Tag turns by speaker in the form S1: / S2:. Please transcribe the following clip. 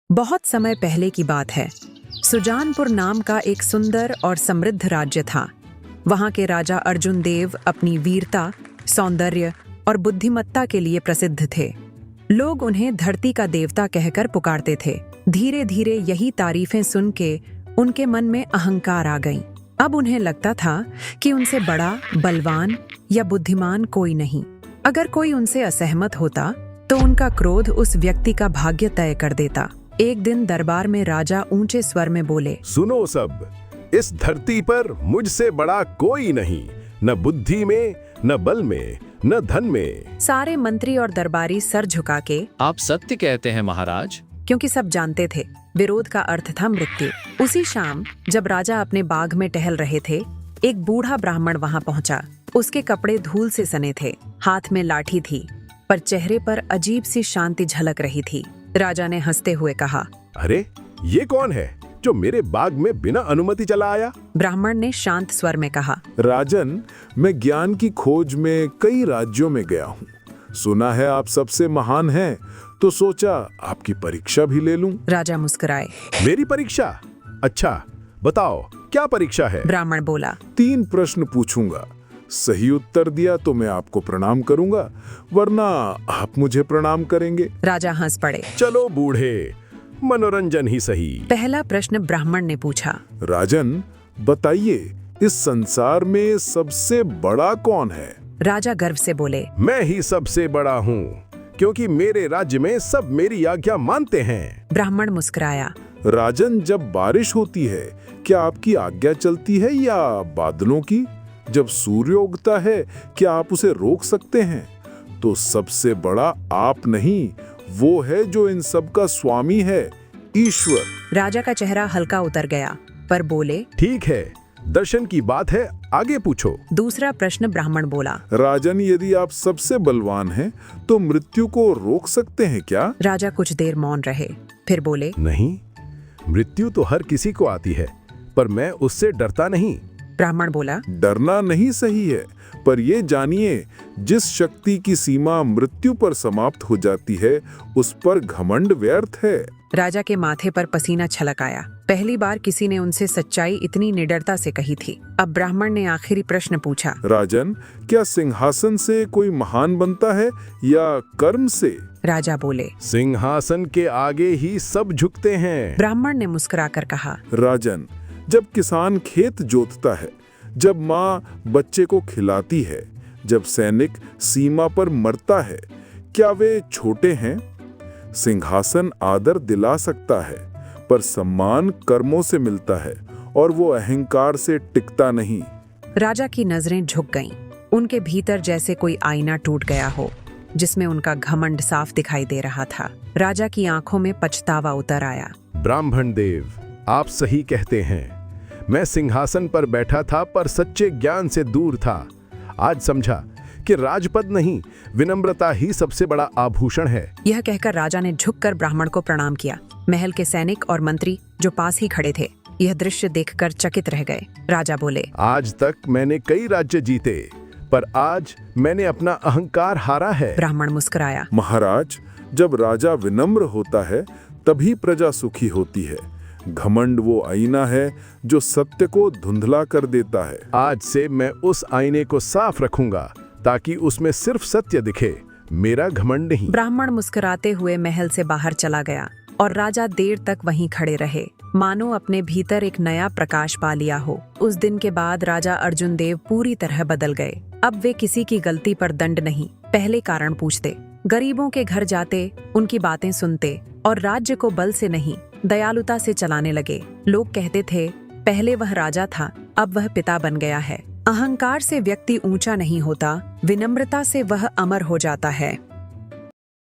S1: बहुत समय पहले की बात है। सुजानपुर नाम का एक सुंदर और समृद्ध राज्य था। वहां के राजा अर्जुन देव अपनी वीरता, सौंदर्य और बुद्धिमत्ता के लिए प्रसिद्ध थे। लोग उन्हें धरती का देवता कहकर पुकारते थे। धीरे धीरे यही तारीफें सुन के उनके मन में अहंकार आ गई। अब उन्हें लगता था कि उनसे बड़ा, बलवान या बुद्धिमान कोई नहीं। अगर कोई उनसे असहमत होता तो उनका क्रोध उस व्यक्ति का भाग्य तय कर देता। एक दिन दरबार में राजा ऊंचे स्वर में बोले,
S2: सुनो सब, इस धरती पर मुझसे बड़ा कोई नहीं, न बुद्धि में, न बल में, न धन में।
S1: सारे मंत्री और दरबारी सर झुका के,
S3: आप सत्य कहते हैं महाराज।
S1: क्योंकि सब जानते थे विरोध का अर्थ था मृत्यु। उसी शाम जब राजा अपने बाग में टहल रहे थे, एक बूढ़ा ब्राह्मण वहां पहुंचा। उसके कपड़े धूल से सने थे, हाथ में लाठी थी, पर चेहरे पर अजीब सी शांति झलक रही थी। राजा ने हंसते हुए कहा,
S2: अरे ये कौन है जो मेरे बाग में बिना अनुमति चला आया?
S1: ब्राह्मण ने शांत स्वर में कहा,
S4: राजन, मैं ज्ञान की खोज में कई राज्यों में गया हूँ। सुना है आप सबसे महान हैं, तो सोचा आपकी परीक्षा भी ले लूं।
S1: राजा मुस्कुराए।
S2: मेरी परीक्षा? अच्छा, बताओ क्या परीक्षा है?
S1: ब्राह्मण बोला,
S4: 3 प्रश्न पूछूंगा, सही उत्तर दिया तो मैं आपको प्रणाम करूंगा, वरना आप मुझे प्रणाम करेंगे।
S1: राजा हंस पड़े।
S2: चलो बूढ़े, मनोरंजन ही सही।
S1: पहला प्रश्न ब्राह्मण ने पूछा,
S4: राजन, बताइए इस संसार में सबसे बड़ा कौन है?
S1: राजा गर्व से बोले,
S2: मैं ही सबसे बड़ा हूँ, क्योंकि मेरे राज्य में सब मेरी आज्ञा मानते हैं।
S1: ब्राह्मण मुस्कुराया।
S4: राजन, जब बारिश होती है क्या आपकी आज्ञा चलती है या बादलों की? जब सूर्य उगता है क्या आप उसे रोक सकते हैं? तो सबसे बड़ा आप नहीं, वो है जो इन सब का स्वामी है, ईश्वर।
S1: राजा का चेहरा हल्का उतर गया, पर बोले,
S2: ठीक है, दर्शन की बात है, आगे पूछो।
S1: दूसरा प्रश्न ब्राह्मण बोला,
S4: राजन, यदि आप सबसे बलवान हैं तो मृत्यु को रोक सकते हैं क्या?
S1: राजा कुछ देर मौन रहे, फिर बोले,
S2: नहीं, मृत्यु तो हर किसी को आती है, पर मैं उससे डरता नहीं।
S1: ब्राह्मण बोला,
S4: डरना नहीं सही है, पर ये जानिए जिस शक्ति की सीमा मृत्यु पर समाप्त हो जाती है उस पर घमंड व्यर्थ है।
S1: राजा के माथे पर पसीना छलक आया। पहली बार किसी ने उनसे सच्चाई इतनी निडरता से कही थी। अब ब्राह्मण ने आखिरी प्रश्न पूछा,
S4: राजन, क्या सिंहासन से कोई महान बनता है या कर्म से?
S1: राजा बोले,
S2: सिंहासन के आगे ही सब झुकते हैं।
S1: ब्राह्मण ने मुस्कुराकर कहा,
S4: राजन, जब किसान खेत जोतता है, जब माँ बच्चे को खिलाती है, जब सैनिक सीमा पर मरता है, क्या वे छोटे हैं? सिंहासन आदर दिला सकता है, पर सम्मान कर्मों से मिलता है और वो अहंकार से टिकता नहीं।
S1: राजा की नजरें झुक गईं। उनके भीतर जैसे कोई आईना टूट गया हो, जिसमें उनका घमंड साफ दिखाई दे रहा था। राजा की आंखों में पछतावा उतर आया।
S2: ब्राह्मण देव, आप सही कहते हैं। मैं सिंहासन पर बैठा था पर सच्चे ज्ञान से दूर था। आज समझा कि राजपद नहीं, विनम्रता ही सबसे बड़ा आभूषण है।
S1: यह कहकर राजा ने झुककर ब्राह्मण को प्रणाम किया। महल के सैनिक और मंत्री जो पास ही खड़े थे, यह दृश्य देखकर चकित रह गए। राजा बोले,
S2: आज तक मैंने कई राज्य जीते, पर आज मैंने अपना अहंकार हारा है।
S1: ब्राह्मण मुस्कुराया।
S4: महाराज, जब राजा विनम्र होता है तभी प्रजा सुखी होती है। घमंड वो आईना है जो सत्य को धुंधला कर देता है।
S2: आज से मैं उस आईने को साफ रखूंगा ताकि उसमें सिर्फ सत्य दिखे, मेरा घमंड नहीं।
S1: ब्राह्मण मुस्कुराते हुए महल से बाहर चला गया और राजा देर तक वहीं खड़े रहे, मानो अपने भीतर एक नया प्रकाश पा लिया हो। उस दिन के बाद राजा अर्जुन देव पूरी तरह बदल गए। अब वे किसी की गलती पर दंड नहीं, पहले कारण पूछते, गरीबों के घर जाते, उनकी बातें सुनते और राज्य को बल से नहीं, दयालुता से चलाने लगे। लोग कहते थे, पहले वह राजा था, अब वह पिता बन गया है। अहंकार से व्यक्ति ऊंचा नहीं होता, विनम्रता से वह अमर हो जाता है।